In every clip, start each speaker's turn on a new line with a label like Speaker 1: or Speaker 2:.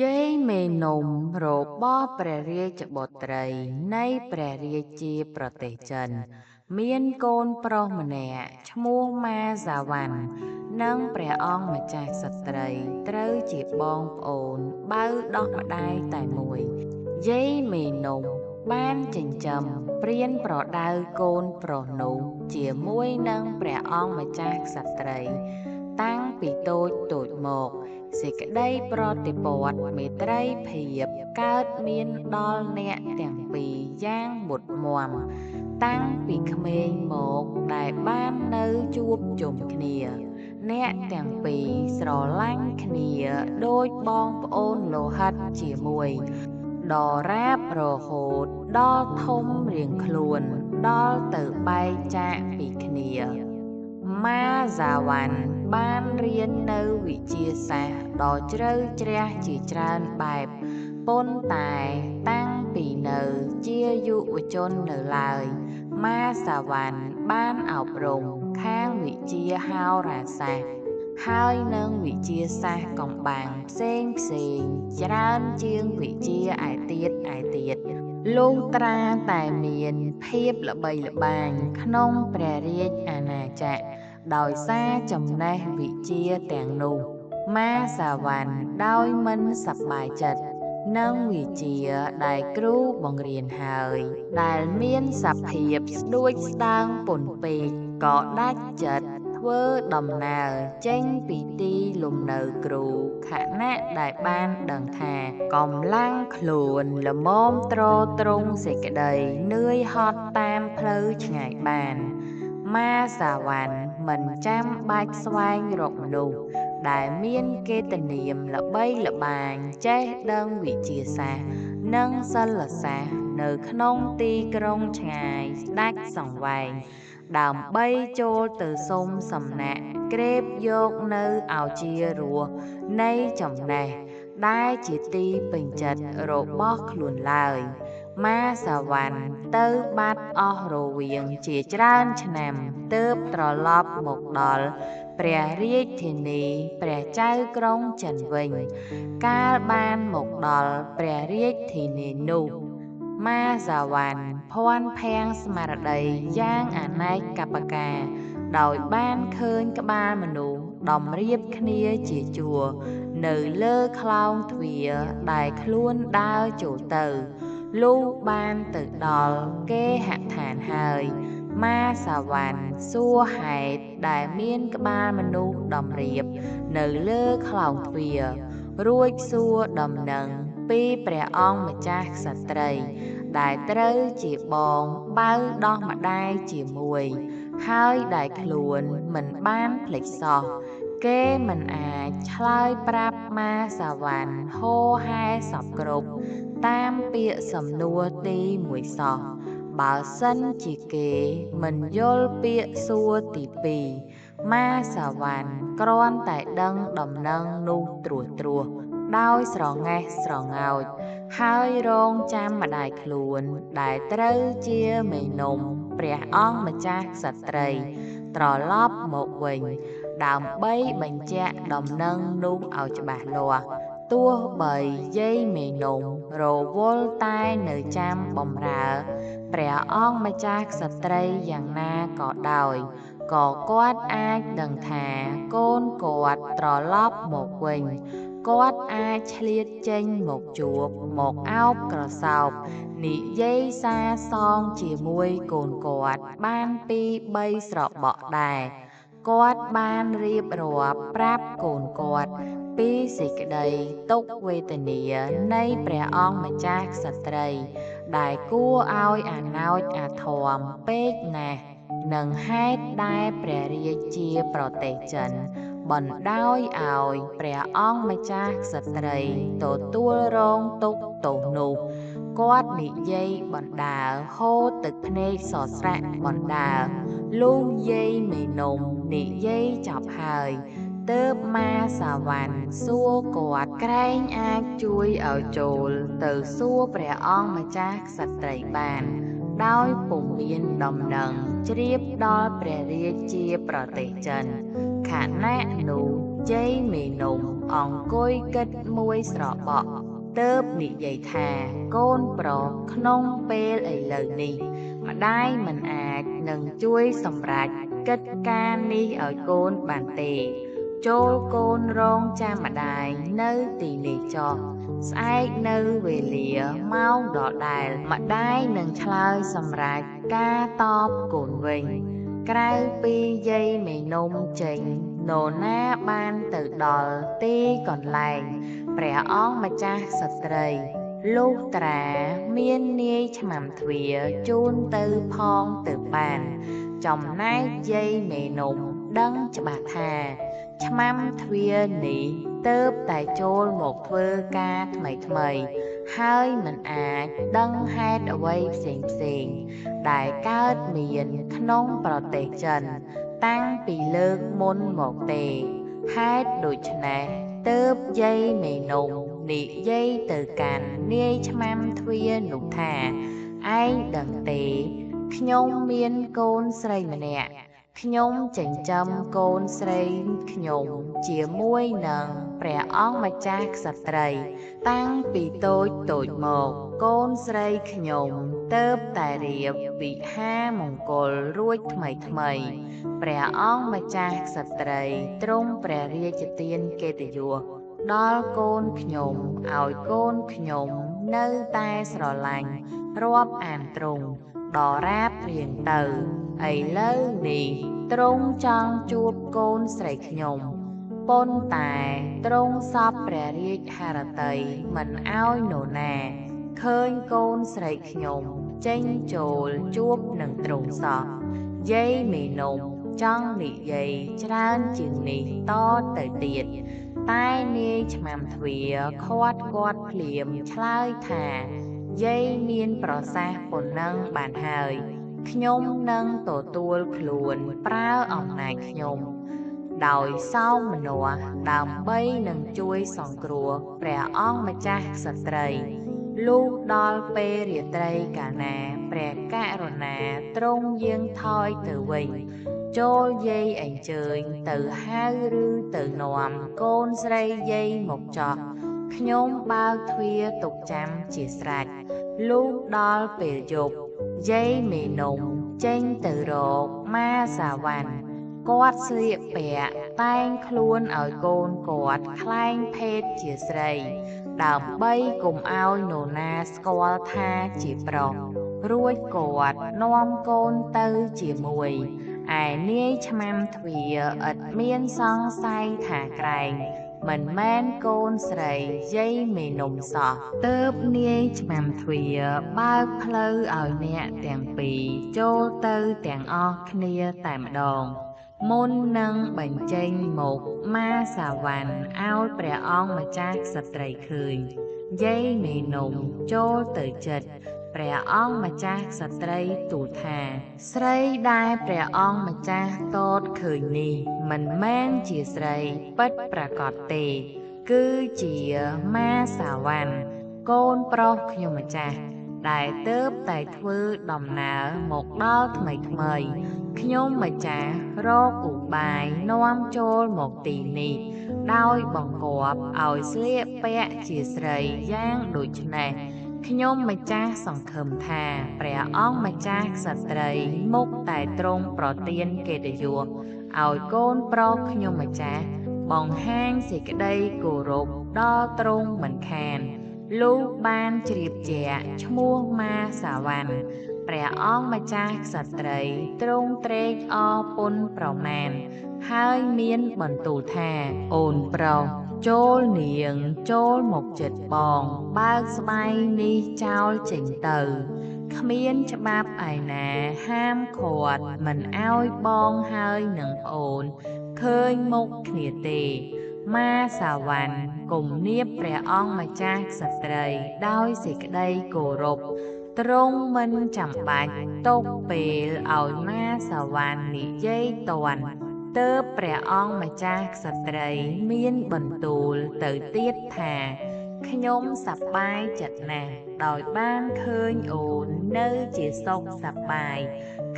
Speaker 1: យាយមេនំរបស់ព្រះរាជបុត្រីនៃព្រះរាជាប្រទេសចិនមានកូនប្រុសម្នាក់ឈ្មោះម៉ាសាវ៉ាន់និងព្រះអង្គម្ចាស់ស្ត្រីត្រូវជាបងប្អូនបើដោះម្ដាយតែមួយយាយមេនំបានចិញ្ចឹមព្រានប្រដៅកូនប្រុសនោះជាមួយនឹងព្រះអង្គម្ចាស់ស្ត្រីតាំងពីតូចមកសេចក្តីប្រតិបត្តិមេត្រីភាពកើតមានដល់អ្នកទាំងពីរយ៉ាងមុតមាំតាំងពីក្មេងមកដែលបាននៅជួបជុំគ្នាអ្នកទាំងពីរស្រឡាញ់គ្នាដូចបងប្អូនលោហិតជាមួយដរាបរហូតដល់ធំរៀងខ្លួនដល់ទៅបែកចាកពីគ្នាម៉ាសាវ៉ាន់បានរៀននៅវិទ្យាសាស្ត្រដ៏ជ្រៅជ្រះជាច្រើនបែបប៉ុន្តែតាំងពីនៅជាយុវជននៅឡើយម៉ាសាវ៉ាន់បានអប់រំខាងវិទ្យាហោរាសាស្ត្រហើយនឹងវិទ្យាសាស្ត្រកំបាំងផ្សេងច្រើនជាងវិទ្យាឯទៀតលុះត្រាតែមានភាពល្បីល្បាញក្នុងព្រះរាជអាណាចក្រដោយសារចំណេះវិជ្ជាទាំងនោះម៉ាសាវ៉ាន់ដោយមិនសប្បាយចិត្តនឹងវិជ្ជាដែលគ្រូបង្រៀនហើយដែលមានសភាពស្ដួចស្ដើងពន់ពេកក៏ដាច់ចិត្តធ្វើដំណើរចេញពីទីលំនៅគ្រូខណៈដែលបានដឹងថាកម្លាំងខ្លួនល្មមទ្រទ្រង់សេចក្តីនឿយហត់តាមផ្លូវឆ្ងាយបានម៉ាសាវ៉ាន់មិនចាំបាច់ស្វែងរកមនុស្សដែលមានកិត្តិនាមល្បីល្បាញចេះដឹងវិទ្យាសាស្ត្រនិងសិលសាស្ត្រនៅក្នុងទីក្រុងឆ្ងាយស្ដេចសង្វែងដើម្បីចូលទៅសុំសំណាក់ក្រេបយកនៅឱជារសនៃចំណេះដែលជាទីពេញចិត្តរបស់ខ្លួនឡើយម៉ាសាវ៉ាន់ទៅបាត់អស់រវាងជាច្រើនឆ្នាំទើបត្រឡប់មកដល់ព្រះរាជធានីព្រះចៅក្រុងចិនវិញកាលបានមកដល់ព្រះរាជធានីនោះម៉ាសាវ៉ាន់ភ័ន្តភាំងស្មារតីយ៉ាងអនេកប្បការដោយបានឃើញក្បាលមនុស្សដំរៀបគ្នាជាជួរនៅលើខ្លោងទ្វារដែលខ្លួនដើរចូលទៅលុះបានទៅដល់គេហដ្ឋានហើយម៉ាសាវ៉ាន់សួរហេតុដែលមានក្បាលមនុស្សដំរៀបនៅលើខ្លោងទ្វាររួចសួរដំណឹងពីព្រះអង្គម្ចាស់ក្សត្រីដែលត្រូវជាបងបើដោះម្ដាយជាមួយហើយដែលខ្លួនមិនបានភ្លេចសោះគេមិនអាចឆ្លើយប្រាប់ម៉ាសាវ៉ាន់ហូរហែសពគ្រប់តាមពាក្យសំណួរទីមួយសោះបើសិនជាគេមិនយល់ពាក្យសួរទីពីរម៉ាសាវ៉ាន់គ្រាន់តែដឹងដំណឹងនោះត្រួសដោយស្រងេះស្រងោចហើយរងចាំម្ដាយខ្លួនដែលត្រូវជាមេនំព្រះអង្គម្ចាស់ក្សត្រីត្រឡប់មកវិញដើម្បីបញ្ជាក់ដំណឹងនោះឲ្យច្បាស់លាស់ទោះបីយាយមេនំរវល់តែនៅចាំបម្រើព្រះអង្គម្ចាស់ក្សត្រីយ៉ាងណាក៏ដោយក៏គាត់អាចដឹងថាកូនគាត់ត្រឡប់មកវិញគាត់អាចឆ្លៀតចេញមកជួបមកអោបក្រសោបនិយាយសារសងជាមួយកូនគាត់បានពី3ស្របក់ដែរគាត់បានរៀបរាប់ប្រាប់កូនគាត់ពីសេចក្តីទុក្ខវេទនានៃព្រះអង្គម្ចាស់ក្សត្រីដែលគួរឲ្យអាណោចអាធមពេកណាស់នឹងហេតុដែលព្រះរាជាប្រទេសចិនបណ្ដោយឲ្យព្រះអង្គម្ចាស់ក្សត្រីទទួលរងទុក្ខទោសនោះគាត់និយាយបណ្ដើរហូរទឹកភ្នែកសស្រាក់បណ្ដើរលុះយាយមេនំនិយាយចប់ហើយទើបម៉ាសាវ៉ាន់សួរគាត់ក្រែងអាចជួយឲ្យចូលទៅសួរព្រះអង្គម្ចាស់ក្សត្រីបានដោយពុំមានដំណឹងជ្រាបដល់ព្រះរាជាប្រទេសចិនខណៈនោះ យាយមេនំអង្គុយគិតមួយស្របក់ទើបនិយាយថាកូនប្រុសក្នុងពេលឥឡូវនេះម្ដាយមិនអាចនឹងជួយសម្រេចកិច្ចការនេះឲ្យកូនបានទេចូលកូនរងចាំម្ដាយនៅទីនេះចុះស្អែកនៅវេលាម៉ោងដដែលម្ដាយនឹងឆ្លើយសម្រេចការតបកូនវិញក្រៅពីយាយមេនំចេញនរណាបានទៅដល់ទីកន្លែងព្រះអង្គម្ចាស់ស្ត្រីលុះត្រាមាននាយឆ្មាំទ្វារជូនទៅផងទៅបានចំណែកយាយមេនំដឹងច្បាស់ថាឆ្មាំទ្វារនេះទើបតែចូលមកធ្វើការថ្មីហើយមិនអាចដឹងហេតុអ្វីផ្សេងដែលកើតមានក្នុងប្រទេសចិនតាំងពីលើកមុនមកទេហេតុដូច្នេះទើបយាយមេនំនិយាយទៅកាន់នាយឆ្មាំទ្វារនោះថាឯងដឹងទេខ្ញុំមានកូនស្រីម្នាក់ខ្ញុំចិញ្ចឹមកូនស្រីខ្ញុំជាមួយនឹងព្រះអង្គម្ចាស់ក្សត្រីតាំងពីតូចមកកូនស្រីខ្ញុំទើបតែរៀបវិហារមង្គលរួចថ្មីព្រះអង្គម្ចាស់ក្សត្រីទ្រង់ព្រះរាជទានកិត្តិយសដល់កូនខ្ញុំឲ្យកូនខ្ញុំនៅតែស្រឡាញ់រាប់អានទ្រង់ដរាបរៀងទៅឥឡូវនេះទ្រង់ចង់ជួបកូនស្រីខ្ញុំប៉ុន្តែទ្រង់សពព្រះរាជហឫទ័យមិនឲ្យនរណាឃើញកូនស្រីខ្ញុំចេញចូលជួបនឹងទ្រង់សោះយាយមេនំចង់និយាយច្រើនជាងនេះតទៅទៀតតែនាយឆ្មាំទ្វារខាត់គាត់ភ្លាមឆ្លើយថាយាយមានប្រសាសន៍ប៉ុណ្ណឹងបានហើយខ្ញុំនឹងទទួលខ្លួនប្រើអំណាចខ្ញុំដោយសោមនស្សដើម្បីនឹងជួយសង្គ្រោះព្រះអង្គម្ចាស់ក្សត្រីលុះដល់ពេលរាត្រីកាលណាព្រះករុណាទ្រង់យាងថយទៅវិញចូលយាយអញ្ជើញទៅហៅឬទៅនាំកូនស្រីយាយមកចោះខ្ញុំបើកទ្វារទុកចាំជាស្រេចលុះដល់ពេលយប់យាយមេនំចេញទៅរកម៉ាសាវ៉ាន់គាត់ស្លៀកពាក់តែងខ្លួនឲ្យកូនគាត់ខ្លែងភេទជាស្រីដើម្បីកុំឲ្យនរណាស្គាល់ថាជាប្រុសរួចគាត់នាំកូនទៅជាមួយឯនាយឆ្មាំទ្វារឥតមានសង្ស័យថាក្រែងមិនមែនកូនស្រីយាយមេនំសោះទើបនាយឆ្មាំទ្វារបើកផ្លូវឲ្យអ្នកទាំងពីរចូលទៅទាំងអស់គ្នាតែម្ដងមុននឹងបញ្ចេញមកម៉ាសាវ៉ាន់ឲ្យព្រះអង្គម្ចាស់ក្សត្រីឃើញយាយមេនំចូលទៅចិត្តព្រះអង្គម្ចាស់ក្សត្រីទូលថាស្រីដែលព្រះអង្គម្ចាស់តតឃើញនេះមិនមែនជាស្រីពិតប្រាកដទេគឺជាម៉ាសាវ៉ាន់កូនប្រុសខ្ញុំម្ចាស់ដែលទើបតែធ្វើដំណើរមកដល់ថ្មីខ្ញុំម្ចាស់រកឧបាយនាំចូលមកទីនេះដោយបង្គាប់ឲ្យស្លៀកពាក់ជាស្រីយ៉ាងដូចនេះខ្ញុំម្ចាស់សង្ឃឹមថាព្រះអង្គម្ចាស់ក្សត្រីមុខតែទ្រង់ប្រទានកិត្តិយសឲ្យកូនប្រុសខ្ញុំម្ចាស់បង្ហាញសេចក្តីគោរពដល់ទ្រង់មិនខានលុះបានជ្រាបជាក់ឈ្មោះម៉ាសាវ៉ាន់ព្រះអង្គម្ចាស់ក្សត្រីទ្រង់ត្រេកអរពន់ប្រមាណហើយមានបន្ទូលថាអូនប្រុសចូលនាងចូលមកចិត្តបងបើកស្បៃនេះចោលចេញទៅគ្មានច្បាប់ឯណាហាមឃាត់មិនឲ្យបងហើយនឹងប្អូនឃើញមុខគ្នាទេម៉ាសាវ៉ាន់គំនាបព្រះអង្គម្ចាស់ក្សត្រីដោយសេចក្តីគោរពទ្រង់មិនចាំបាច់ទុកពេលឲ្យម៉ាសាវ៉ាន់និយាយទាន់ទើបព្រះអង្គម្ចាស់ក្សត្រីមានបន្ទូលទៅទៀតថាខ្ញុំសប្បាយចិត្តណាស់ដោយបានឃើញអូននៅជាសុខសប្បាយ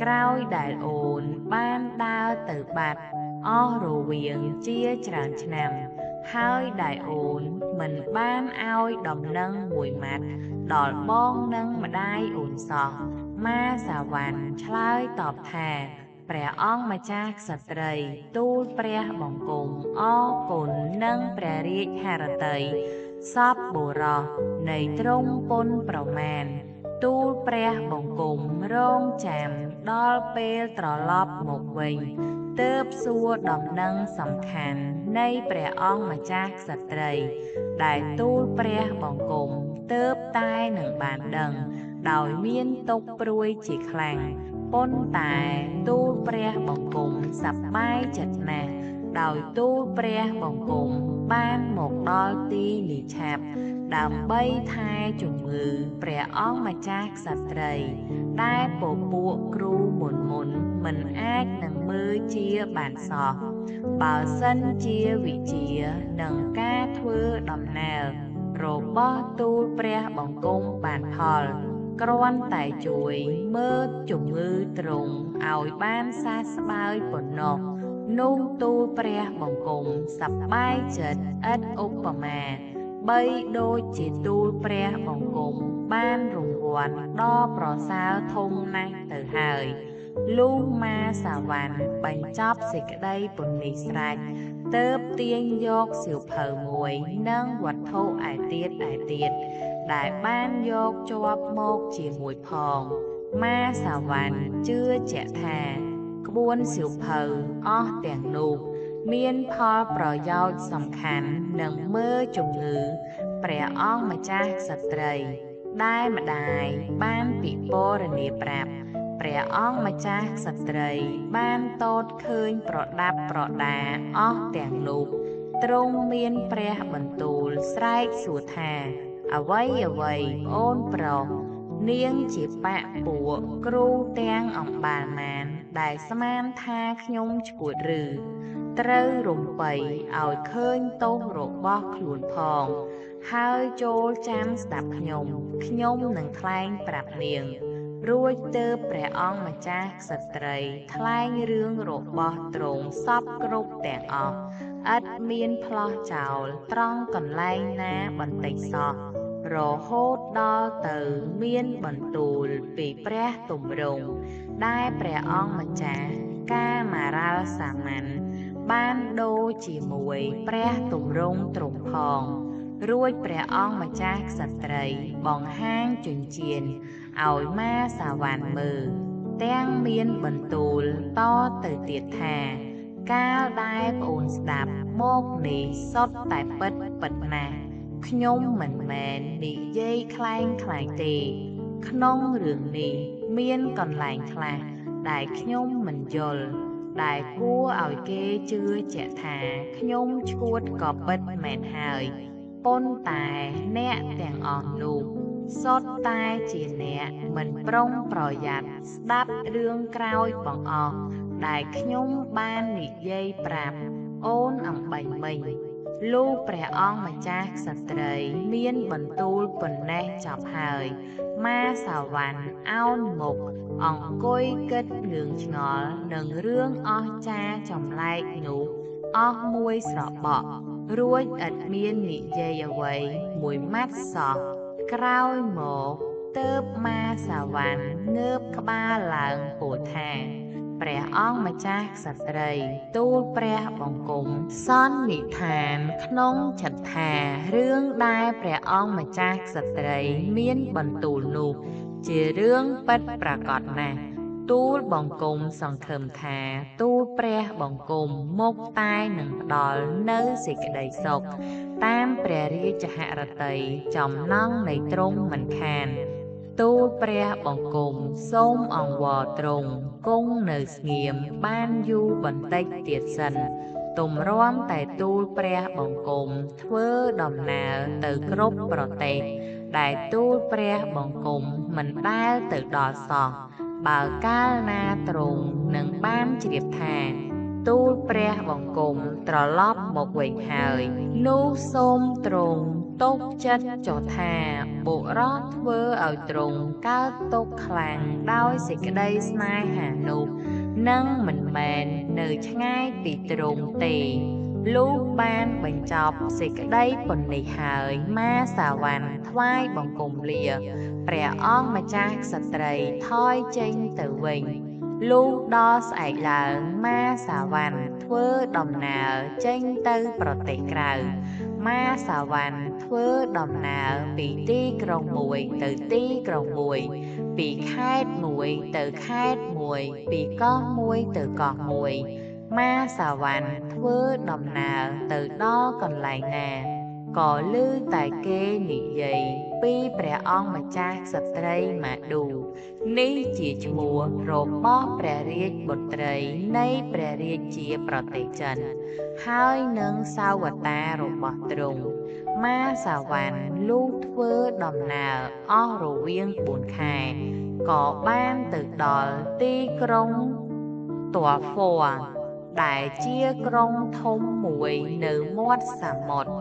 Speaker 1: ក្រោយដែលអូនបានដើរទៅបាត់ អស់រវាងជាច្រើនឆ្នាំហើយដែលអូនមិនបានឲ្យដំណឹងមួយម៉ាត់ដល់បងនិងម្ដាយអូនសោះម៉ាសាវ៉ាន់ឆ្លើយតបថាព្រះអង្គម្ចាស់ក្សត្រីទូលព្រះបង្គំអរគុណនិងព្រះរាជហឫទ័យសពបុរសនៃទ្រង់ពុនប្រមាណទូលព្រះបង្គំរងចាំដល់ពេលត្រឡប់មកវិញទើបសួរដំណឹងសំខាន់នៃព្រះអង្គម្ចាស់ក្សត្រីដែលទូលព្រះបង្គំទើបតែនឹងបានដឹងដោយមានទុក្ខព្រួយជាខ្លាំងប៉ុន្តែទូលព្រះបង្គំសប្បាយចិត្តណាស់ដោយទូលព្រះបង្គំបានមកដល់ទីនេះឆាប់ដើម្បីថែជំងឺព្រះអង្គម្ចាស់ក្សត្រីដែលពពួកគ្រូមុនមិនអាចនឹងមើលជាបានសោះបើសិនជាវិជានឹងការធ្វើដំណើររបស់ទូលព្រះបង្គំបានផលគ្រាន់តែជួយមើលជំងឺទ្រង់ឲ្យបានសះស្បើយប៉ុណ្ណោះនោះទូលព្រះបង្គំសប្បាយចិត្តឥតឧបមាបីដូចជាទូលព្រះបង្គំបានរង្វាន់ដ៏ប្រសើរធំណាស់ទៅហើយលុះម៉ាសាវ៉ាន់បញ្ចប់សេចក្តីពន្នេះស្រេចទើបទាញយកសៀវភៅមួយនិងវត្ថុឯទៀតដែលបានយកជាប់មកជាមួយផងម៉ាសាវ៉ាន់ជឿជាក់ថាក្បួនសៀវភៅអស់ទាំងនោះមានផលប្រយោជន៍សំខាន់នឹងមើលជំងឺព្រះអង្គម្ចាស់ក្សត្រីដែលម្ដាយបានពិពណ៌នាប្រាប់ព្រះអង្គម្ចាស់ក្សត្រីបានតតឃើញប្រដាប់ប្រដាអស់ទាំងនោះទ្រង់មានព្រះបន្ទូលស្រែកសួរថាអ្វីអូនប្រុសនាងជាបៈពួកគ្រូទាំងអម្បាលម៉ានដែលស្មានថាខ្ញុំឈួតឬត្រូវរំពៃឲ្យឃើញទោសរបស់ខ្លួនផងហើយចូលចាំស្ដាប់ខ្ញុំនឹងថ្លែងប្រាប់នាងរួចទើបព្រះអង្គម្ចាស់ក្សត្រីថ្លែងរឿងរបស់ទ្រង់សពគ្រប់ទាំងអស់ឥតមានផ្លោះចោលត្រង់កន្លែងណាបន្តិចសោះរហូតដល់ទៅមានបន្ទូលពីព្រះទម្រង់ដែលព្រះអង្គម្ចាស់កាមារ៉ាល់សាម៉ាន់បានដូរជាមួយព្រះទម្រង់ទ្រង់ផងរួចព្រះអង្គម្ចាស់ក្សត្រីបង្ហាញជញ្ជាំងឲ្យម៉ាសាវ៉ាន់មើលទាំងមានបន្ទូលតទៅទៀតថាកាលដែលប្អូនស្ដាប់មកនេះសុទ្ធតែពិតណាស់ខ្ញុំមិនមែននិយាយក្លែងទេក្នុងរឿងនេះមានកន្លែងខ្លះដែលខ្ញុំមិនយល់ដែលគួរឲ្យគេជឿជាក់ថាខ្ញុំឈួតក៏ពិតមែនហើយប៉ុន្តែអ្នកទាំងអស់នោះសុទ្ធតែជាអ្នកមិនប្រុងប្រយ័ត្នស្ដាប់រឿងក្រោយបងអស់ដែលខ្ញុំបាននិយាយប្រាប់អូនអំបញ្ញមិញលុះព្រះអង្គម្ចាស់ក្សត្រីមានបន្ទូលប៉ុណ្ណេះចប់ហើយម៉ាសាវ៉ាន់អោនមុខអង្គុយគិតងឿងឆ្ងល់នឹងរឿងអស្ចារ្យចម្លែកនោះអស់មួយស្របក់រួចឥតមាននិយាយអ្វីមួយម៉ាត់សោះក្រោយមកទើបម៉ាសាវ៉ាន់ងើបក្បាលឡើងពោលថាព្រះអង្គម្ចាស់ក្សត្រីទូលព្រះបង្គំសន្និដ្ឋានក្នុងចិត្តថារឿងដែលព្រះអង្គម្ចាស់ក្សត្រីមានបន្ទូលនោះជារឿងពិតប្រាកដណាស់ទូលបង្គំសង្ឃឹមថាទូលព្រះបង្គំមកតែនឹងផ្ដល់នៅសេចក្តីសុខតាមព្រះរាជហឫទ័យចំណង់នៃទ្រង់មិនខានទូលព្រះបង្គំសូមអង្វរទ្រង់គង់នៅស្ងៀមបានយូរបន្តិចទៀតសិនទម្រាំតែទូលព្រះបង្គំធ្វើដំណើរទៅគ្រប់ប្រទេសដែលទូលព្រះបង្គំមិនដែលទៅដល់សោះបើកាលណាទ្រង់នឹងបានជ្រាបថាទូលព្រះបង្គំត្រឡប់មកវិញហើយនោះសូមទ្រង់ទុកចិត្តចុះថាបុរសធ្វើឲ្យទ្រង់កើតទុក្ខខ្លាំងដោយសេចក្តីស្នេហានោះ នឹងមិនមែននៅឆ្ងាយពីទ្រង់ទេលុះបានបញ្ចប់សេចក្តីប៉ុណ្នេះហើយម៉ាសាវ៉ាន់ថ្វាយបង្គំលាព្រះអង្គម្ចាស់ក្សត្រីថយចេញទៅវិញលុះដល់ស្អែកឡើងម៉ាសាវ៉ាន់ធ្វើដំណើរចេញទៅប្រទេសក្រៅម៉ាសាវ៉ាន់ធ្វើដំណើរពីទីក្រុងមួយទៅទីក្រុងមួយពីខេត្តមួយទៅខេត្តមួយពីកោះមួយទៅកោះមួយម៉ាសាវ៉ាន់ធ្វើដំណើរទៅដល់កន្លែងណាក៏ឮតែគេនិយាយពីព្រះអង្គម្ចាស់ក្សត្រីម៉ាឌូនេះជាឈ្មោះរបស់ព្រះរាជបុត្រីនៃព្រះរាជាប្រទេសចិនហើយនឹងសាវតារបស់ទ្រង់ម៉ាសាវ៉ាន់លុះធ្វើដំណើរអស់រវាង4ខែក៏បានទៅដល់ទីក្រុងតួហ្វ័រដែលជាក្រុងធំមួយនៅមាត់សមុទ្រ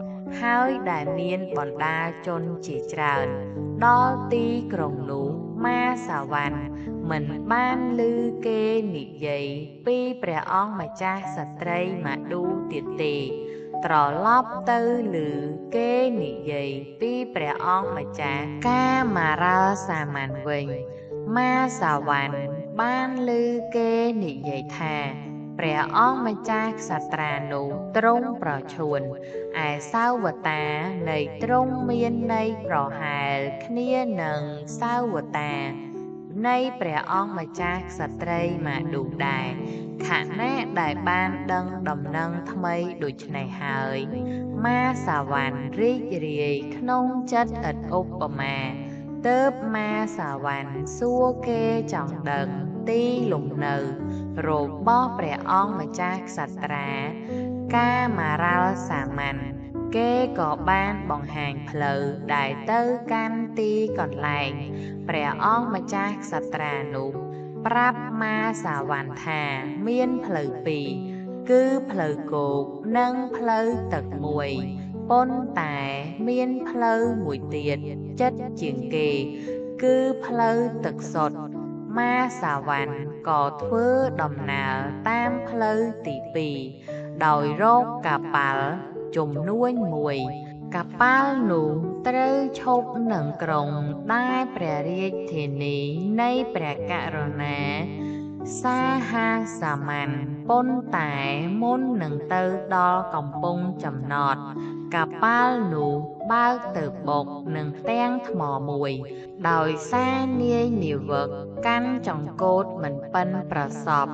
Speaker 1: ហើយដែលមានបណ្ដាជនជាច្រើនដល់ទីក្រុងនោះម៉ាសាវ៉ាន់មិនបានឮគេនិយាយពីព្រះអង្គម្ចាស់ក្សត្រីម៉ាឌូទៀតទេត្រឡប់ទៅឮគេនិយាយពីព្រះអង្គម្ចាស់កាមារ៉ាល់សាម៉ាន់វិញម៉ាសាវ៉ាន់បានឮគេនិយាយថាព្រះអង្គម្ចាស់ក្សត្រានោះទ្រង់ប្រឈួនឯសាវតានៃទ្រង់មានន័យប្រហែលគ្នានឹងសាវតានៃព្រះអង្គម្ចាស់ក្សត្រីម៉ាឌូដែរខណៈដែលបានដឹងដំណឹងថ្មីដូច្នេះហើយម៉ាសាវ៉ាន់រីករាយក្នុងចិត្តឥតឧបមាទើបម៉ាសាវ៉ាន់សួរគេចង់ដឹងទីលំនៅរបស់ព្រះអង្គម្ចាស់ក្សត្រាកាមារ៉ាល់សាម៉ាន់គេក៏បានបង្ហាញផ្លូវដែលទៅកាន់ទីកន្លែងព្រះអង្គម្ចាស់ក្សត្រានោះប្រាប់ម៉ាសាវ៉ាន់ថាមានផ្លូវពីរគឺផ្លូវគោកនិងផ្លូវទឹកមួយប៉ុន្តែមានផ្លូវមួយទៀតជិតជាងគេគឺផ្លូវទឹកសុទ្ធម៉ាសាវ៉ាន់ក៏ធ្វើដំណើរតាមផ្លូវទី2ដោយរកកប៉ាល់ចំនួន1កប៉ាល់នោះត្រូវឈប់នឹងក្រុងដែលព្រះរាជធានីនៃព្រះករុណាសាហាសាម៉ាន់ប៉ុន្តែមុននឹងទៅដល់កំពង់ចំណត់កប៉ាល់នោះបើកទៅបុកនឹងផ្ទាំងថ្មមួយដោយសារនាយនាវឹកកាន់ចង្កូតមិនប៉ិនប្រសព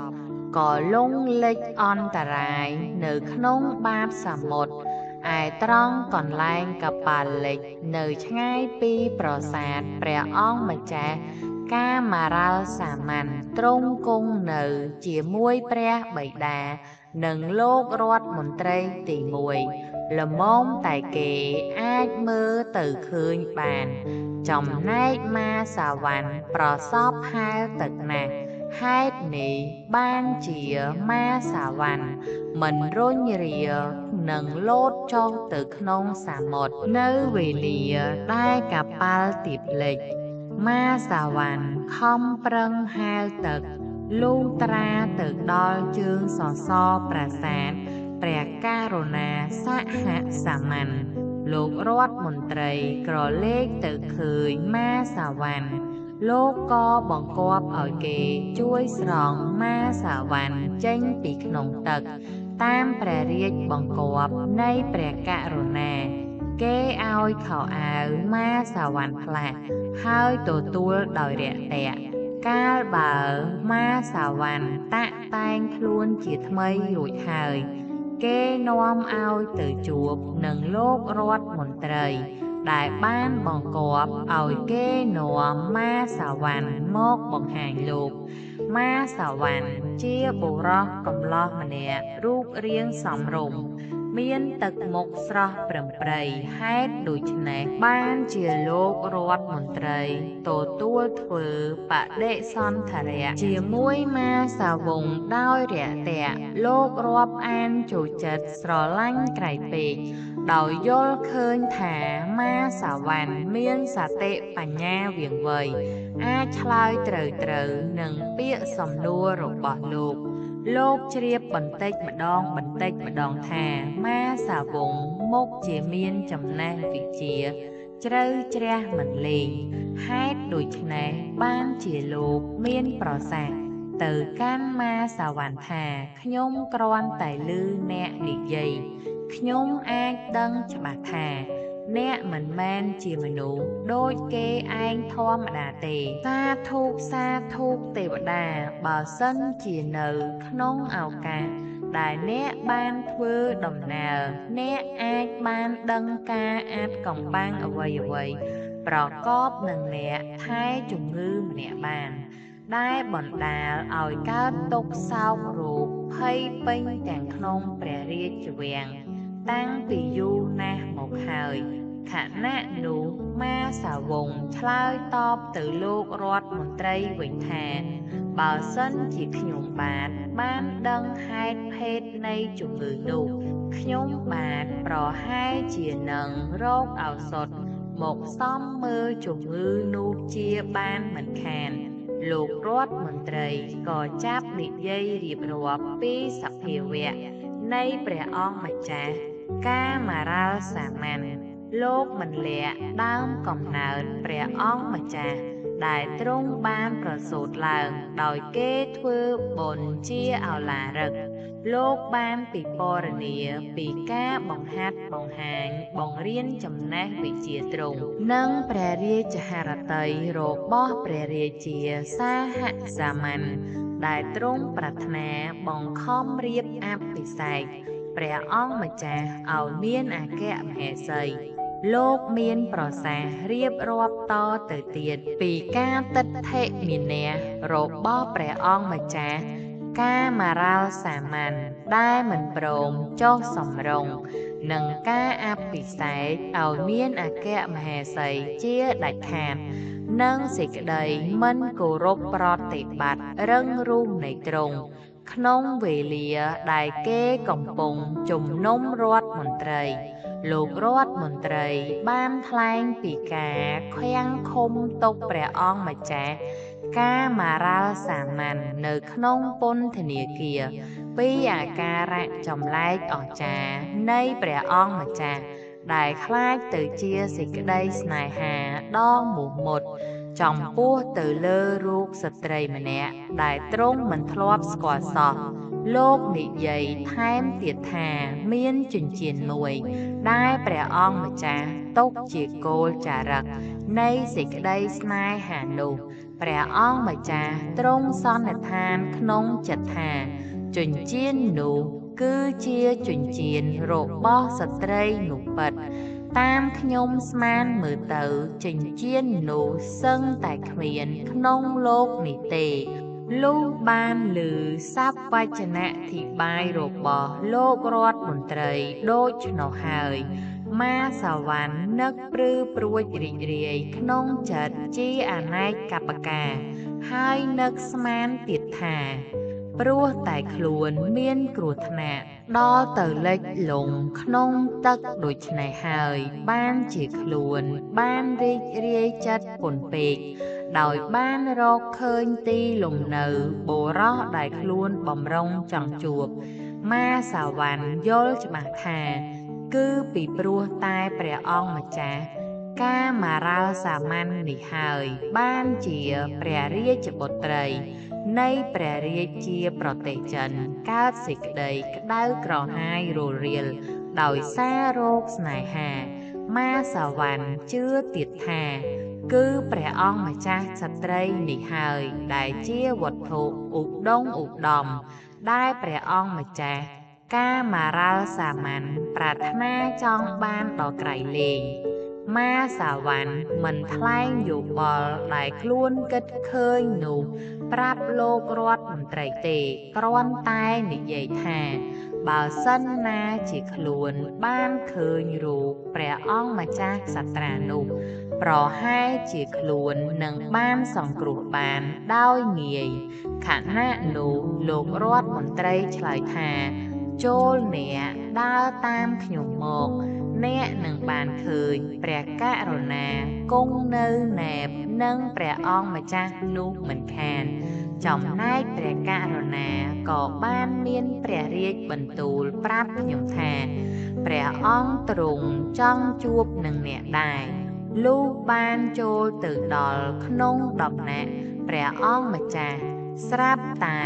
Speaker 1: ក៏លង់លិចអន្តរាយនៅក្នុងបាតសមុទ្រឯត្រង់កន្លែងកប៉ាល់លិចនៅឆ្ងាយពីប្រាសាទព្រះអង្គម្ចាស់កាមារ៉ាល់សាម៉ាន់ទ្រង់គង់នៅជាមួយព្រះបិតានិងលោករដ្ឋមន្ត្រីទី1ល្មមតែគេអាចមើលទៅឃើញបានចំណែកម៉ាសាវ៉ាន់ប្រសពហែលទឹកណាស់ហេតុនេះបានជាម៉ាសាវ៉ាន់មិនរុញរានឹងលោតចុះទៅក្នុងសមុទ្រនៅវេលាដែលកប៉ាល់ទាបលិចម៉ាសាវ៉ាន់ខំប្រឹងហែលទឹកលុះត្រាទៅដល់ជើងសសរប្រាសាទព្រះករុណាសហសាម៉ាន់លោករដ្ឋមន្ត្រីក្រឡេកទៅឃើញម៉ាសាវ៉ាន់លោកក៏បង្គាប់ឲ្យគេជួយស្រង់ម៉ាសាវ៉ាន់ចេញពីក្នុងទឹកតាមព្រះរាជបង្គាប់នៃព្រះករុណាគេឲ្យខោអាវម៉ាសាវ៉ាន់ផ្លាស់ហើយទទួលដោយរាក់ទាក់កាលបើម៉ាសាវ៉ាន់តាក់តែងខ្លួនជាថ្មីរួចហើយគេនាំឲ្យទៅជួបនឹងលោករដ្ឋមន្ត្រីដែលបានបង្គាប់ឲ្យគេនាំម៉ាសាវ៉ាន់មកបង្ហាញលោកម៉ាសាវ៉ាន់ជាបុរសកំលោះម្នាក់រូបរាងសមរម្យមានទឹកមុខស្រស់ប្រឹងប្រៃហេតុដូច្នេះបានជាលោករដ្ឋមន្ត្រីទទួលធ្វើបដិសន្ធរៈជាមួយម៉ាសាវង្សដោយរាក់ទាក់លោករាប់អានចូលចិត្តស្រឡាញ់ក្រៃពេក ដោយយល់ឃើញថាម៉ាសាវ៉ាន់មានសតិបញ្ញាវាងវៃអាចឆ្លើយត្រូវនឹងពាក្យសំណួររបស់លោកជ្រាបបន្តិចម្ដងថាម៉ាសាវង្សមុខជាមានចំណេះវិជ្ជាជ្រៅជ្រះមិនលេងហេតុដូច្នេះបានជាលោកមានប្រសាសន៍ទៅកាន់ម៉ាសាវ៉ាន់ថាខ្ញុំគ្រាន់តែឮអ្នកនិយាយខ្ញុំអាចដឹងច្បាស់ថាអ្នកមិនមែនជាមនុស្សដូចគេឯងធម្មតាទេសាធុទេវតាបើសិនជានៅក្នុងឱកាសដែលអ្នកបានធ្វើដំណើរអ្នកអាចបានដឹងការអាចកំបាំងអ្វីប្រកបនឹងអ្នកថែជំងឺម្នាក់បានដែលបណ្ដាលឲ្យកើតទុក្ខសោករោគភ័យពេញទាំងក្នុងព្រះរាជវាំងតាំងពីយូរណាស់មកហើយខណៈនោះម៉ាសាវង្សឆ្លើយតបទៅលោករដ្ឋមន្ត្រីវិញថាបើសិនជាខ្ញុំបានដឹងហេតុភេទនៃជំងឺនោះខ្ញុំបាទប្រហែលជានឹងរកឱសថមកសំមើលជំងឺនោះជាបានមិនខានលោករដ្ឋមន្ត្រីក៏ចាប់និយាយរៀបរាប់ពីសភាវៈនៃព្រះអង្គម្ចាស់កាមារ៉ាល់សាមញ្ញលោកមិនលាក់ដើមកំណើតព្រះអង្គម្ចាស់ដែលទ្រង់បានប្រសូតឡើងដោយគេធ្វើបុណ្យជាឱឡារិកលោកបានពិពណ៌នាពីការបង្ហាត់បង្ហាញបង្រៀនចំណេះវិជ្ជាទ្រង់និងព្រះរាជហឫទ័យរបស់ព្រះរាជាសហសាមញ្ញដែលទ្រង់ប្រាថ្នាបង្ខំរៀបអភិសេកព្រះអង្គម្ចាស់ឲ្យមានអគ្គមហេសីលោកមានប្រសាសន៍រៀបរាប់តទៅទៀតពីការទិដ្ឋិមានះរបស់ព្រះអង្គម្ចាស់កាមារ៉ាល់សាមញ្ញដែលមិនព្រមចុះសម្រុងនឹងការអភិសេកឲ្យមានអគ្គមហេសីជាដាច់ខាតនិងសេចក្តីមិនគោរពប្រតិបត្តិរឹងរូសនៃទ្រង់ក្នុងវេលាដែលគេកំពុងជំនុំរដ្ឋមន្ត្រីលោករដ្ឋមន្ត្រីបានថ្លែងពីការឃាំងឃុំទុកព្រះអង្គម្ចាស់កាមារ៉ាល់សាមញ្ញនៅក្នុងពន្ធនាគារពីអាការៈចម្លែកអស្ចារ្យនៃព្រះអង្គម្ចាស់ដែលคล้ายទៅជាសេចក្តីស្នេហាដ៏មោះមុតចំពោះទៅលើរូបស្ត្រីម្នាក់ដែលទ្រង់មិនធ្លាប់ស្គាល់សោះលោកនិយាយថែមទៀតថាមានចិញ្ចៀនមួយដែលព្រះអង្គម្ចាស់ទុកជាគោលចារឹកនៃសេចក្តីស្នេហានោះព្រះអង្គម្ចាស់ទ្រង់សន្និដ្ឋានក្នុងចិត្តថាចិញ្ចៀននោះគឺជាចិញ្ចៀនរបស់ស្ត្រីនោះពិតតាមខ្ញុំស្មានមើលទៅចិញ្ចៀននោះសឹងតែគ្មានក្នុងលោកនេះទេលុះបានឮសัพវចនៈធិបាយរបស់លោករដ្ឋមន្ត្រីដូច្នោះហើយម៉ាសាវ៉ាន់នឹកព្រឺព្រួចរីករាយក្នុងចិត្តជាអនេកបការហើយនឹកស្មានទៀតថាព្រោះតែខ្លួនមានគ្រោះថ្នាក់ដល់ទៅលិចលង់ក្នុងទឹកដូច្នេះហើយបានជាខ្លួនបានរីករាយចិត្តពន់ពេកដោយបានរកឃើញទីលំនៅបុរសដែលខ្លួនបំរុងចង់ជួបម៉ាសាវ៉ាន់យល់ច្បាស់ថាគឺពីព្រោះតែព្រះអង្គម្ចាស់កាមារ៉ាល់សាមញ្ញនេះហើយបានជាព្រះរាជបុត្រីនៃព្រះរាជាប្រទេសចិនកើតសេចក្តីក្តៅក្រហាយរលរាលដោយសាររោគស្នេហាម៉ាសាវ៉ាន់ជឿទៀតថាគឺព្រះអង្គម្ចាស់ស្ត្រីនេះហើយដែលជាវត្ថុឧត្តមដែលព្រះអង្គម្ចាស់កាមារ៉ាល់សាមញ្ញប្រាថ្នាចង់បានដល់ក្រៃលែងម៉ាសាវ៉ាន់មិនថ្លែងយោបល់ដែលខ្លួនគិតឃើញនោះប្រាប់លោករដ្ឋមន្ត្រីទេគ្រាន់តែនិយាយថាបើសិនណាជាខ្លួនបានឃើញរូបព្រះអង្គម្ចាស់ក្សត្រានោះប្រហែលជាខ្លួននឹងបានសង្គ្រោះបានដោយងាយខណៈនោះលោករដ្ឋមន្ត្រីឆ្លើយថាចូលអ្នកដើរតាមខ្ញុំមក អ្នកនឹងបានឃើញព្រះករុណាគង់នៅណែបនឹងព្រះអង្គម្ចាស់នោះមិនខានចំណែកព្រះករុណាក៏បានមានព្រះរាជបន្ទូលប្រាប់ខ្ញុំថាព្រះអង្គទ្រង់ចង់ជួបនឹងអ្នកដែរលុះបានចូលទៅដល់ក្នុងដំណាក់ព្រះអង្គម្ចាស់ស្រាប់តែ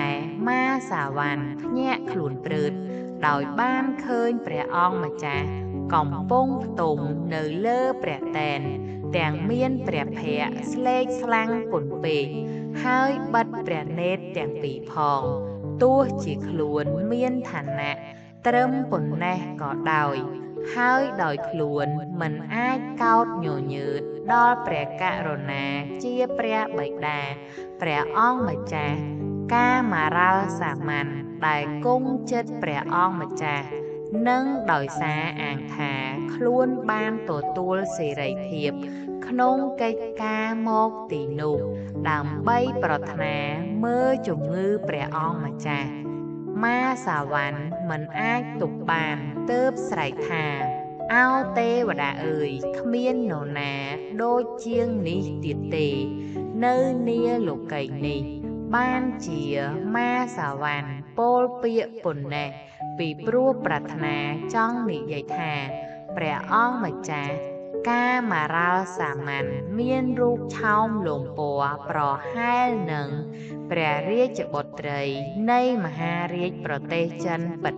Speaker 1: ម៉ាសាវ៉ាន់ភ្ញាក់ខ្លួនព្រឺតដោយបានឃើញព្រះអង្គម្ចាស់កំពុងផ្ទុំនៅលើព្រះតែនទាំងមានព្រះភ័ក្ត្រស្លេកស្លាំងពន់ពេកហើយបិទព្រះនេត្រទាំងពីរផងទោះជាខ្លួនមានឋានៈត្រឹមប៉ុណ្ណេះក៏ដោយហើយដោយខ្លួនមិនអាចកោតញញើតដល់ព្រះករុណាជាព្រះបិតាព្រះអង្គម្ចាស់កាមារលសាមញ្ញដែលគង់ចិត្តព្រះអង្គម្ចាស់និងដោយសារអាងថាខ្លួនបានទទួលសេរីភាពក្នុងកិច្ចការមកទីនោះដើម្បីប្រាថ្នាមើលជំងឺព្រះអង្គម្ចាស់ម៉ាសាវ៉ាន់មិនអាចទប់បានទើបស្រែកថាអោទេវតាអើយគ្មាននរណាដូចជាងនេះទៀតទេនៅនីលោកីនេះបានជាម៉ាសាវ៉ាន់ពោលពាក្យប៉ុណ្ណេះពីព្រោះប្រាថ្នាចង់និយាយថាព្រះអង្គម្ចាស់កាមារលសាមញ្ញមានរូបឆោមលំពណ៌ប្រហែលនឹងព្រះរាជបុត្រីនៃមហារាជប្រទេសចិនពិត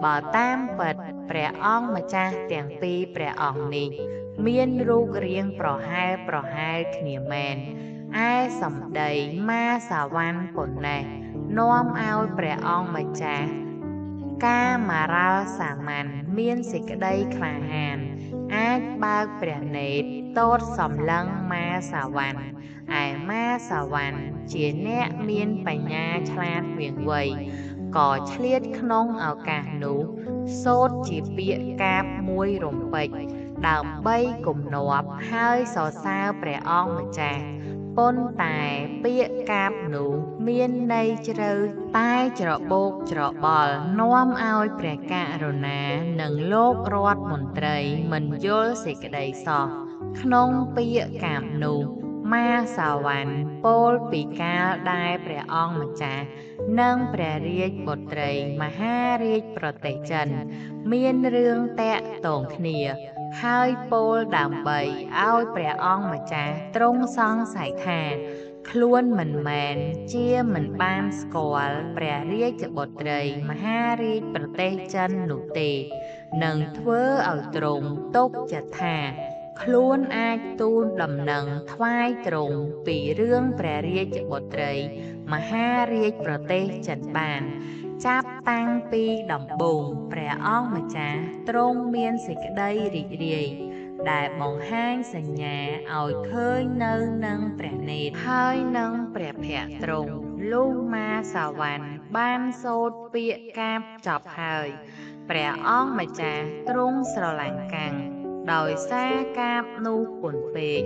Speaker 1: បើតាមពិតព្រះអង្គម្ចាស់ទាំងពីរព្រះអង្គនេះមានរូបរាងប្រហែលគ្នាមែនឯសម្ដីម៉ាសាវ៉ាន់ប៉ុណ្ណេះនាំឲ្យព្រះអង្គម្ចាស់កាមារលសាមញ្ញមានសេចក្តីក្លាហានអាចបើកព្រះនេត្រតតសម្លឹងម៉ាសាវ៉ាន់ឯម៉ាសាវ៉ាន់ជាអ្នកមានបញ្ញាឆ្លាតវាងវៃក៏ឆ្លៀតក្នុងឱកាសនោះសូត្រជាពាក្យកាបមួយរំពេចដើម្បីគំនាប់ហើយសរសើរព្រះអង្គម្ចាស់ប៉ុន្តែពាក្យកាបនោះមានន័យជ្រៅតែច្របូកច្របល់នាំឲ្យព្រះករុណានិងលោករដ្ឋមន្ត្រីមិនយល់សេចក្តីសោះក្នុងពាក្យកាបនោះម៉ាសាវ៉ាន់ពោលពីកាលដែលព្រះអង្គម្ចាស់និងព្រះរាជបុត្រីមហារាជប្រទេសចិនមានរឿងតាក់ទងគ្នាហើយពោលដើម្បីឲ្យព្រះអង្គម្ចាស់ទ្រង់សង្ស័យថាខ្លួនមិនមែនជាមិនបានស្គាល់ព្រះរាជបុត្រីមហារាជប្រទេសចិននោះទេនឹងធ្វើឲ្យទ្រង់ទុកចិត្តថាខ្លួនអាចទូលដំណឹងថ្វាយទ្រង់ពីរឿងព្រះរាជបុត្រីមហារាជប្រទេសចិនបានចាប់តាំងពីដំបូងព្រះអង្គម្ចាស់ទ្រង់មានសេចក្តីរីករាយដែលបង្ហាញសញ្ញាឲ្យឃើញនៅនឹងព្រះនេត្រហើយនឹងព្រះភ័ក្ត្រទ្រង់លុះម៉ាសាវ៉ាន់បានសូត្រពាក្យកាបចប់ហើយព្រះអង្គម្ចាស់ទ្រង់ស្រឡាញ់កាំងដោយសារកាបនោះពន់ពេក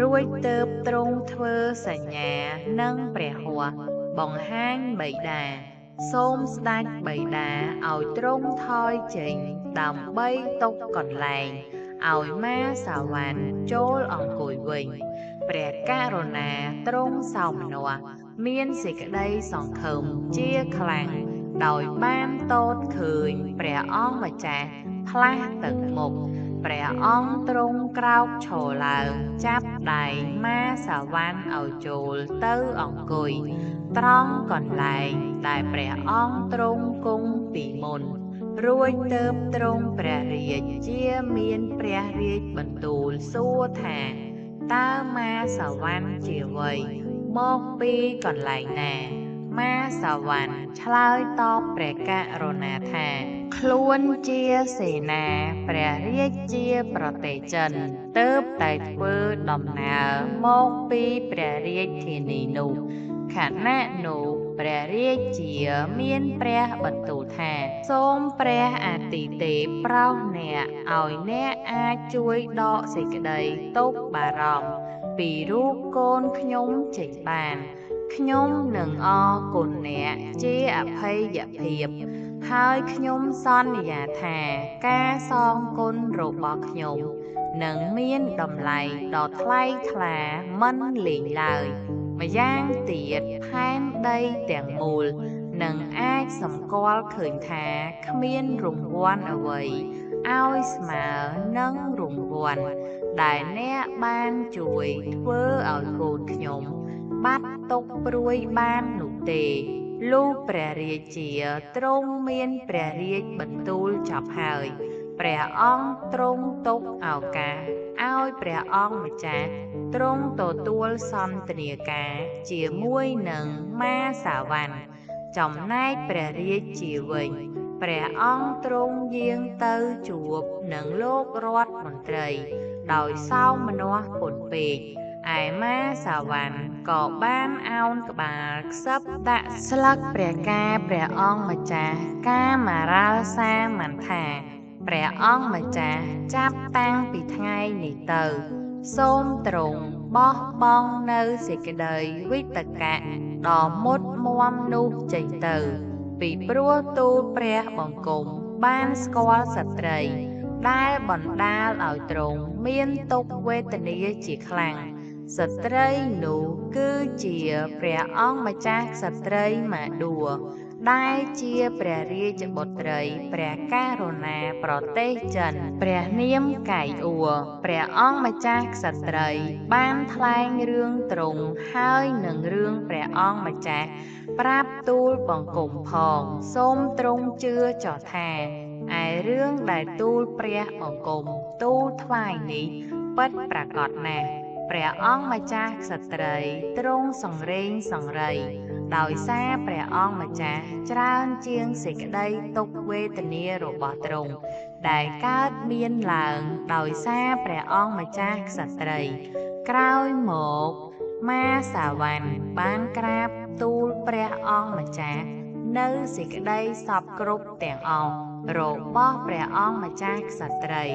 Speaker 1: រួចទើបទ្រង់ធ្វើសញ្ញានឹងព្រះហស្ថបង្ហាញបិតាសូមស្ដេចបិតាឲ្យទ្រង់ថយចេញដើម្បីទុកកន្លែងឲ្យម៉ាសាវ៉ាន់ចូលអង្គុយវិញព្រះករុណាទ្រង់សោមនស្សមានសេចក្តីសង្ឃឹមជាខ្លាំងដោយបានតតឃើញព្រះអង្គម្ចាស់ផ្លាស់ទឹកមុខព្រះអង្គទ្រង់ក្រោកឈរឡើងចាប់ដៃម៉ាសាវ៉ាន់ឲ្យចូលទៅអង្គុយត្រង់កន្លែងដែលព្រះអង្គទ្រង់គង់ពីមុនរួចទើបទ្រង់ព្រះរាជជាមានព្រះរាជបន្ទូលសួរថាតើម៉ាសាវ៉ាន់ជាអ្វីមកពីកន្លែងណាម៉ាសាវ៉ាន់ឆ្លើយតបព្រះករុណាថាខ្លួនជាសេនាព្រះរាជាប្រទេសចិនទើបតែធ្វើដំណើរមកពីព្រះរាជធានីនោះខណៈនោះព្រះរាជាមានព្រះបន្ទូលថាសូមព្រះអាទិទេពប្រោសអ្នកឲ្យអ្នកអាចជួយដកសេចក្តីទុក្ខបារម្ភពីរូបកូនខ្ញុំចេញបានខ្ញុំនឹងអរគុណអ្នកជាអភ័យភាព ហើយខ្ញុំសន្យាថាការសងគុណរបស់ខ្ញុំនឹងមានតម្លៃដ៏ថ្លៃថ្លាមិនលេងឡើយម្យ៉ាងទៀតផែនដីទាំងមូលនឹងអាចសម្គាល់ឃើញថាគ្មានរង្វាន់អ្វីឲ្យស្មើនឹងរង្វាន់ដែលអ្នកបានជួយធ្វើឲ្យកូនខ្ញុំបាត់ទុក្ខព្រួយបាននោះទេលុះព្រះរាជាទ្រង់មានព្រះរាជបន្ទូលចប់ហើយព្រះអង្គទ្រង់ទុកឱកាសឲ្យព្រះអង្គម្ចាស់ទ្រង់ទទួលសន្ទនាការជាមួយនឹងម៉ាសាវណ្ណចំណែកព្រះរាជាវិញព្រះអង្គទ្រង់យាងទៅជួបនឹងលោករដ្ឋមន្ត្រីដោយសោមនស្សពន់ពេកឯម៉ាសាវណ្ណក៏បានឱនក្បាលខ្សឹបដាក់ស្លឹកព្រះការព្រះអង្គម្ចាស់កាមារាលសាមន្ថាព្រះអង្គម្ចាស់ចាប់តាំងពីថ្ងៃនេះទៅសូមទ្រង់បោះបង់នៅសេចក្តីវិតកៈដ៏មុតមាំនោះចេញទៅពីព្រោះទូលព្រះបង្គំបានស្គាល់ស្ត្រីដែលបណ្ដាលឲ្យទ្រង់មានទុក្ខវេទនាជាខ្លាំងស្ត្រីនោះគឺជាព្រះអង្គម្ចាស់ក្សត្រីមាឌួដែលជាព្រះរាជបុត្រីព្រះករុណាប្រទេសចិនព្រះនាមកៃអ៊ូព្រះអង្គម្ចាស់ក្សត្រីបានថ្លែងរឿងទ្រង់ហើយនឹងរឿងព្រះអង្គម្ចាស់ប្រាប់ទូលបង្គំផងសូមទ្រង់ជឿចោះថាឯរឿងដែលទូលព្រះបង្គំទូលថ្វាយនេះពិតប្រាកដណាស់ព្រះអង្គម្ចាស់ក្សត្រីទ្រង់សង្រេងសង្រីដោយសារព្រះអង្គម្ចាស់ច្រើនជាងសេចក្តីទុក្ខវេទនារបស់ទ្រង់ដែលកើតមានឡើងដោយសារព្រះអង្គម្ចាស់ក្សត្រីក្រោយមកម៉ាសាវណ្ណបានក្រាបទូលព្រះអង្គម្ចាស់នៅសេចក្តីសពគ្រប់ទាំងអស់របស់ព្រះអង្គម្ចាស់ក្សត្រី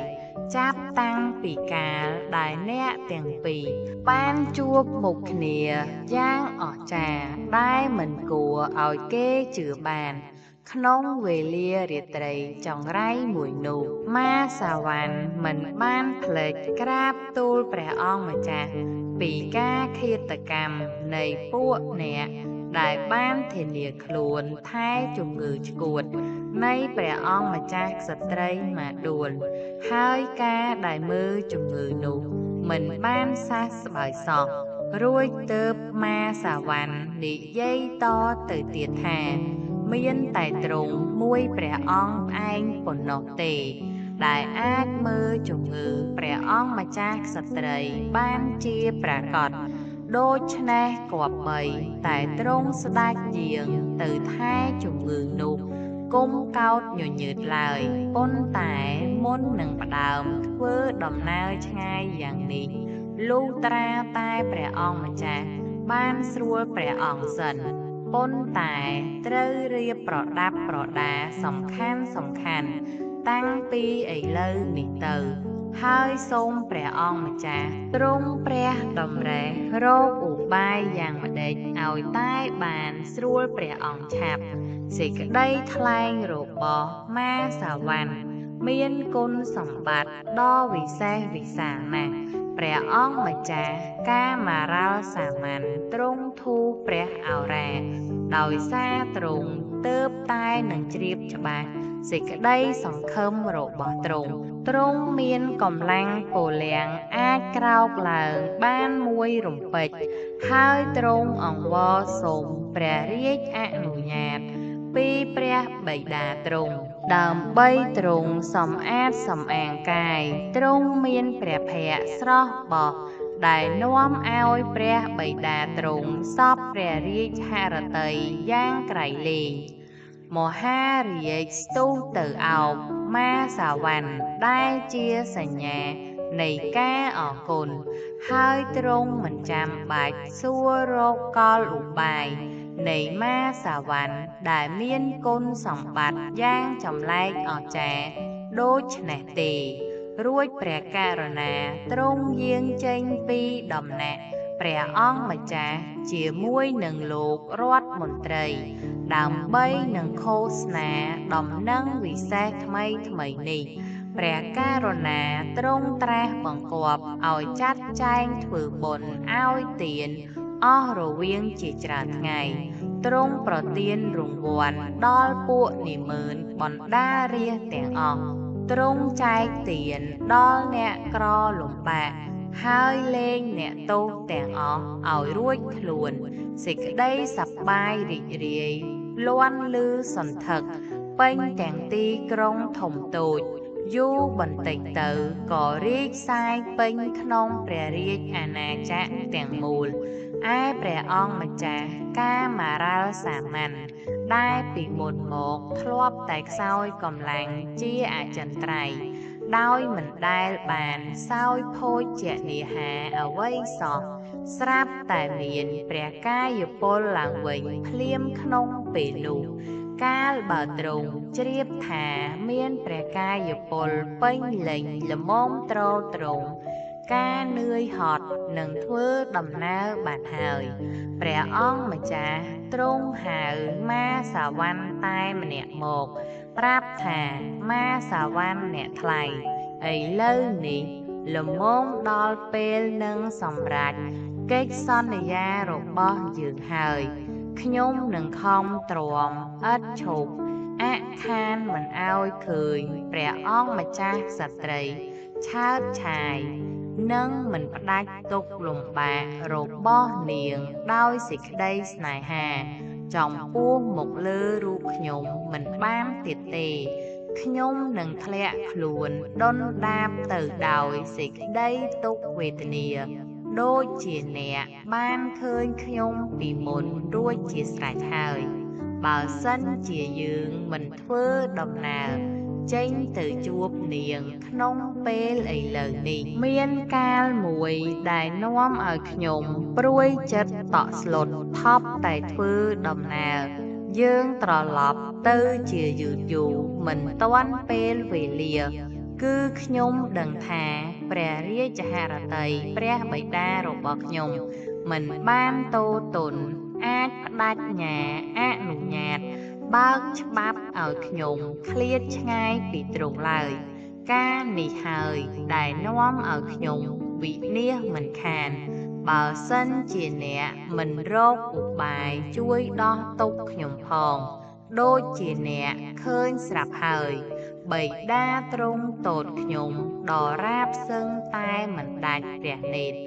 Speaker 1: ចាប់តាំងពីកាលដែលអ្នកទាំងពីរបានជួបមុខគ្នាយ៉ាងអស្ចារ្យដែលមិនគួរឲ្យគេជឿបានក្នុងវេលារាត្រីចង្រៃមួយនោះម៉ាសាវណ្ណមិនបានភ្លេចក្រាបទូលព្រះអង្គម្ចាស់ពីការឃាតកម្មនៃពួកអ្នកដែលបានធានាខ្លួនថែជំងឺឆ្កួតនៃព្រះអង្គម្ចាស់ក្សត្រីមាឌួលហើយការដែលមើលជំងឺនោះមិនបានសះស្បើយសោះរួចទើបម៉ាសាវណ្ណនិយាយតទៅទៀតថាមានតែទ្រង់មួយព្រះអង្គឯងប៉ុណ្ណោះទេដែលអាចមើលជំងឺព្រះអង្គម្ចាស់ក្សត្រីបានជាប្រាកដដូច្នេះគប្បីតែទ្រង់ស្ដេចយាងទៅថែជំងឺនោះគុំកោតញញើតឡើយប៉ុន្តែមុននឹងផ្ដើមធ្វើដំណើរឆ្ងាយយ៉ាងនេះលុះត្រាតែព្រះអង្គម្ចាស់បានស្រួលព្រះអង្គសិនប៉ុន្តែត្រូវរៀបប្រដាប់ប្រដាសំខាន់តាំងពីឥឡូវនេះទៅហើយសូមព្រះអង្គម្ចាស់ទ្រង់ព្រះតម្រេះរកឧបាយយ៉ាងម្ដេចឲ្យតែបានស្រួលព្រះអង្គឆាប់សេចក្តីថ្លែងរបស់ម៉ាសាវណ្ណមានគុណសម្បត្តិដ៏វិសេសវិសាលណាស់ព្រះអង្គម្ចាស់កាមារាលសាមញ្ញទ្រង់ធូរព្រះឱរាដោយសារទ្រង់ទើបតែនឹងជ្រាបច្បាស់សេចក្តីសង្ឃឹមរបស់ទ្រង់មានកម្លាំងពលំអាចក្រោកឡើងបានមួយរំពេចហើយទ្រង់អង្វរសូមព្រះរាជអនុញ្ញាតពីព្រះបិតាទ្រង់ដើម្បីទ្រង់សម្អាតសម្អាងកាយទ្រង់មានព្រះភ័ក្ត្រស្រស់បោះដែលនាំឲ្យព្រះបិតាទ្រង់សពព្រះរាជហឫទ័យយ៉ាងក្រៃលែងមហារាជស្ទុះទៅអោបម៉ាសាវណ្ណដែលជាសញ្ញានៃការអរគុណហើយទ្រង់មិនចាំបាច់សួររកកលឧបាយនៃម៉ាសាវណ្ណដែលមានគុណសម្បត្តិយ៉ាងចម្លែកអស្ចារ្យដូច្នេះទេរួចព្រះករុណាទ្រង់យាងចេញពីដំណាក់ព្រះអង្គម្ចាស់ជាមួយនឹងលោករដ្ឋមន្ត្រី ដើម្បីនឹងឃោសនាដំណឹងវិសេសថ្មីនេះព្រះករុណាទ្រង់ត្រាស់បង្គាប់ឲ្យចាត់ចែងធ្វើបុណ្យឲ្យទានអស់រវាងជាច្រើនថ្ងៃទ្រង់ប្រទានរង្វាន់ដល់ពួកនិមឺនបណ្ដារាស្ត្រទាំងអស់ទ្រង់ចែកទានដល់អ្នកក្រលំបាកហើយលែងអ្នកទោសទាំងអស់ឲ្យរួចខ្លួនសេចក្តីសប្បាយរីករាយលាន់ឮសន្ធឹកពេញទាំងទីក្រុងធំតូចយូរបន្តិចទៅក៏រីកសាយពេញក្នុងព្រះរាជអាណាចក្រទាំងមូលឯព្រះអង្គម្ចាស់កាមារ៉ាល់សាមញ្ញដែលពីមុនមកធ្លាប់តែខ្សោយកម្លាំងជាអចិន្ត្រៃយ៍ដោយមិនដែលបានសោយភោជនាហាអ្វីសោះស្រាប់តែមានព្រះកាយពលឡើងវិញភ្លាមក្នុងពេលនោះកាលបើទ្រង់ជ្រាបថាមានព្រះកាយពលពេញលេញល្មមទ្រទ្រង់ការនឿយហត់នឹងធ្វើដំណើរបានហើយព្រះអង្គម្ចាស់ទ្រង់ហៅម៉ាសាវណ្ណតែម្នាក់មកប្រាប់ថាម៉ាសាវណ្ណអ្នកថ្លៃឥឡូវនេះល្មមដល់ពេលនឹងសម្រេចកិច្ចសន្យារបស់យើងហើយខ្ញុំនឹងខំទ្រាំឥតឈប់អខានមិនឲ្យឃើញព្រះអង្គម្ចាស់ក្សត្រីឆើតឆាយនឹងមិនផ្ដាច់ទុក្ខលំបាករបស់នាងដោយសេចក្តីស្នេហាចំពោះមកលើរូបខ្ញុំមិនបានទៀតទេខ្ញុំនឹងធ្លាក់ខ្លួនដុនដាបទៅដោយសេចក្តីទុក្ខវេទនាដូចជាអ្នកបានឃើញខ្ញុំពីមុនរួចជាស្រេចហើយបើសិនជាយើងមិនធ្វើដំណើរចេញទៅជួបនាងក្នុងពេលឥឡូវនេះមានកាលមួយដែលនាំឲ្យខ្ញុំព្រួយចិត្តតក់ស្លុតថប់តែធ្វើដំណើរយើងត្រឡប់ទៅជាយឺតយូរមិនទាន់ពេលវេលាគឺខ្ញុំដឹងថាព្រះរាជហឫទ័យព្រះបិតារបស់ខ្ញុំមិនបានទោទនអាចផ្ដាច់ញាអនុញ្ញាតបើកច្បាប់ឲ្យខ្ញុំឃ្លាតឆ្ងាយពីទ្រង់ឡើយការនេះហើយដែលនាំឲ្យខ្ញុំវិនាសមិនខានបើសិនជាអ្នកមិនរកឧបាយជួយដោះទុក្ខខ្ញុំផងដូចជាអ្នកឃើញស្រាប់ហើយបិតាទ្រង់ទតខ្ញុំដល់រាបសឹងតែមិនដាច់ព្រះនេត្រ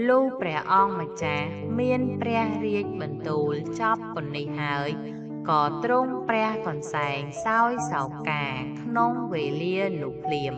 Speaker 1: លុះព្រះអង្គម្ចាស់មានព្រះរាជបន្ទូលចប់ប៉ុណ្នេះហើយក៏ទ្រង់ព្រះកន្សែងសោយសោកាក្នុងវេលានោះភ្លាម